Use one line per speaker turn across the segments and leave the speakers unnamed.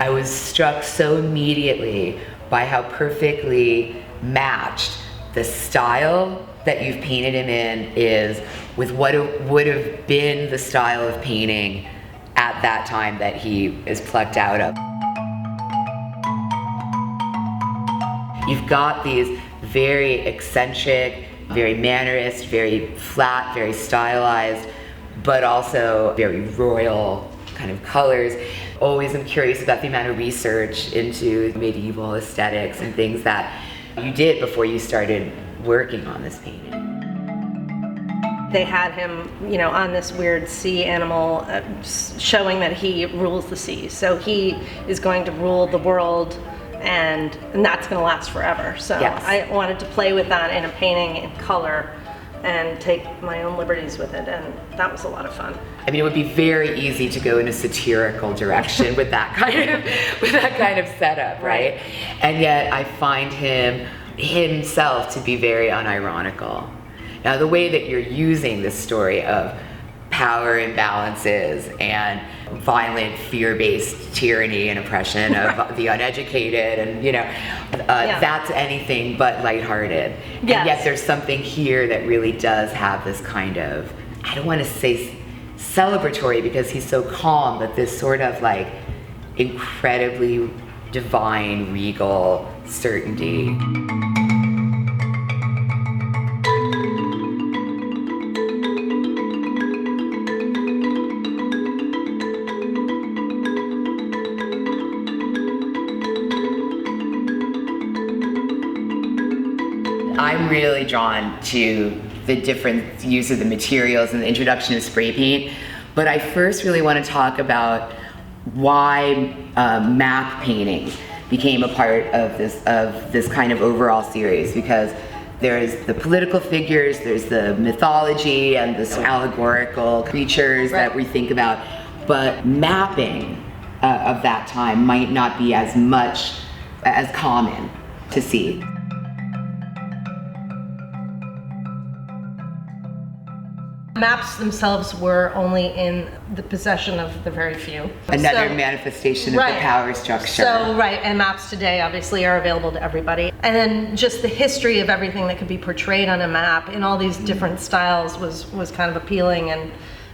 I was struck so immediately by how perfectly matched the style that you've painted him in is with what would have been the style of painting at that time that he is plucked out of. You've got these very eccentric, very mannerist, very flat, very stylized, but also very royal kind of colors. Always am curious about the amount of research into medieval aesthetics and things that you did before you started working on this painting.
They had him, on this weird sea animal, showing that he rules the sea. So he is going to rule the world, and that's going to last forever. So
yes.
I wanted to play with that in a painting in color and take my own liberties with it, and that was a lot of fun.
I mean, it would be very easy to go in a satirical direction with that kind of setup, right? And yet I find himself to be very unironical. Now, the way that you're using this story of power imbalances and violent, fear-based tyranny and oppression of the uneducated, and that's anything but lighthearted.
Yes.
And yet there's something here that really does have this kind of, I don't want to say celebratory because he's so calm, but this sort of like incredibly divine, regal certainty. I'm really drawn to the different use of the materials and the introduction of spray paint, but I first really want to talk about why map painting became a part of this kind of overall series, because there's the political figures, there's the mythology and the allegorical creatures that we think about, but mapping of that time might not be as common to see.
Maps themselves were only in the possession of the very few.
Another manifestation of the power structure.
And maps today obviously are available to everybody. And then just the history of everything that could be portrayed on a map in all these different styles was kind of appealing, and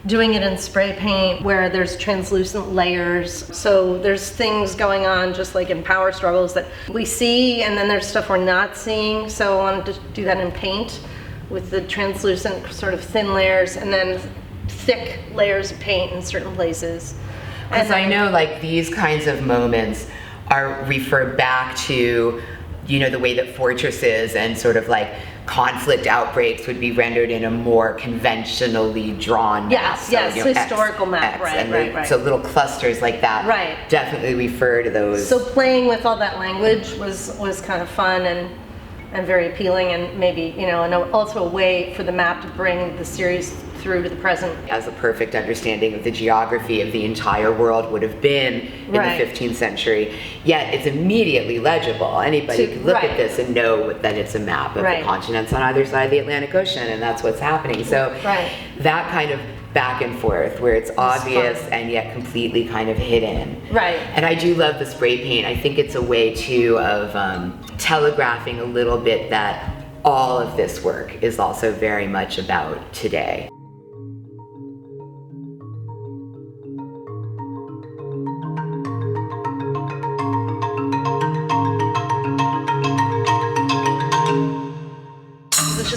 doing it in spray paint where there's translucent layers. So there's things going on just like in power struggles that we see, and then there's stuff we're not seeing. So I wanted to do that in paint, with the translucent sort of thin layers and then thick layers of paint in certain places.
Because I know like these kinds of moments are referred back to, the way that fortresses and sort of like conflict outbreaks would be rendered in a more conventionally drawn map.
Yes, historical map, right.
So little clusters like that definitely refer to those.
So playing with all that language was kind of fun and very appealing, and maybe, and also a way for the map to bring the series through to the present.
As a perfect understanding of the geography of the entire world would have been in the 15th century, yet it's immediately legible. Anybody could look at this and know that it's a map of the continents on either side of the Atlantic Ocean, and that's what's happening. So that kind of back and forth where it's obvious and yet completely kind of hidden. And I do love the spray paint. I think it's a way too of telegraphing a little bit that all of this work is also very much about today.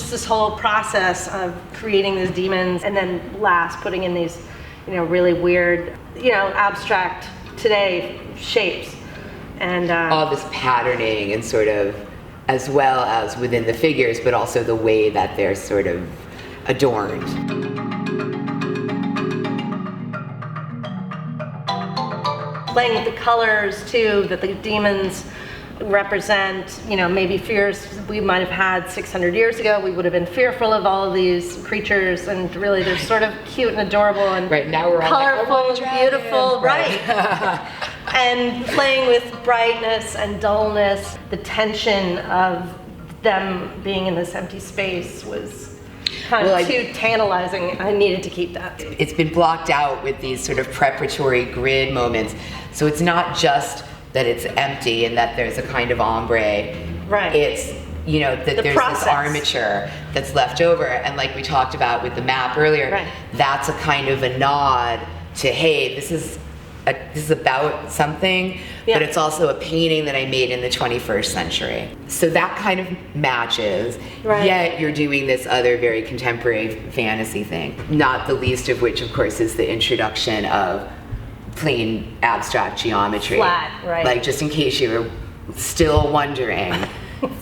This whole process of creating these demons, and then last putting in these, really weird, abstract today shapes, and
all this patterning and sort of, as well as within the figures, but also the way that they're sort of adorned.
Playing with the colors too, that the demons represent, maybe fears we might have had 600 years ago. We would have been fearful of all of these creatures, and really they're sort of cute and adorable and
now we're
colorful
all like,
and beautiful, and playing with brightness and dullness. The tension of them being in this empty space was kind of too tantalizing. I needed to keep that.
It's been blocked out with these sort of preparatory grid moments. So it's not just that it's empty and that there's a kind of ombre.
Right.
It's, you know, that there's
process.
this armature that's left over. And like we talked about with the map earlier,
Right.
that's a kind of a nod to, hey, this is about something,
Yeah.
but it's also a painting that I made in the 21st century. So that kind of matches,
Right.
yet you're doing this other very contemporary fantasy thing, not the least of which, of course, is the introduction of plain abstract geometry.
Flat, right.
Like, just in case you were still wondering,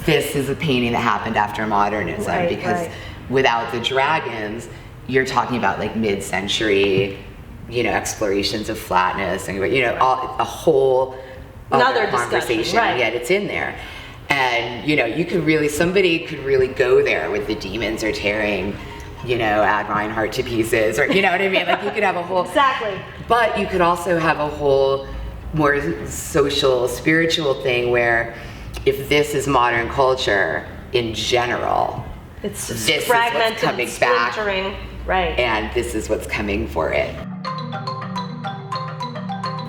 this is a painting that happened after modernism,
Right,
because
right.
without the dragons, you're talking about like mid-century, you know, explorations of flatness and, you know, a whole
Another
other conversation,
discussion, right.
yet it's in there. And, you know, somebody could really go there with the demons are tearing, you know, Ad Reinhardt to pieces, or, you know what I mean? Like, you could have a whole...
Exactly.
But you could also have a whole more social, spiritual thing where if this is modern culture in general,
It's
this is
fragmented,
what's coming back,
splintering. Right.
and this is what's coming for it.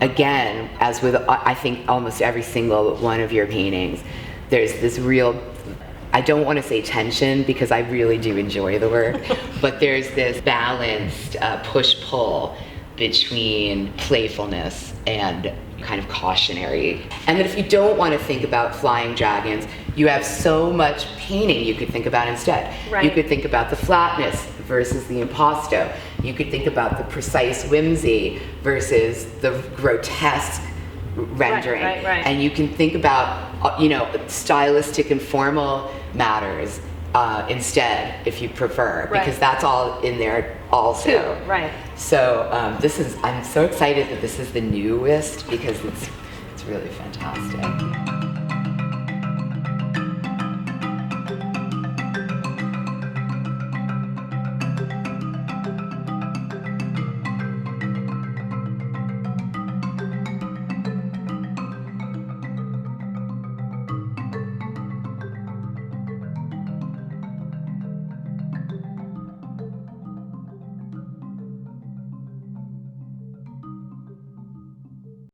Again, as with, I think, almost every single one of your paintings, there's this real, I don't want to say tension because I really do enjoy the work, but there's this balanced push-pull between playfulness and kind of cautionary. And that if you don't want to think about flying dragons, you have so much painting you could think about instead.
Right.
You could think about the flatness versus the impasto. You could think about the precise whimsy versus the grotesque rendering.
Right.
And you can think about, you know, stylistic and formal matters instead, if you prefer,
Right.
because that's all in there also.
Too, right.
So I'm so excited that this is the newest because it's really fantastic.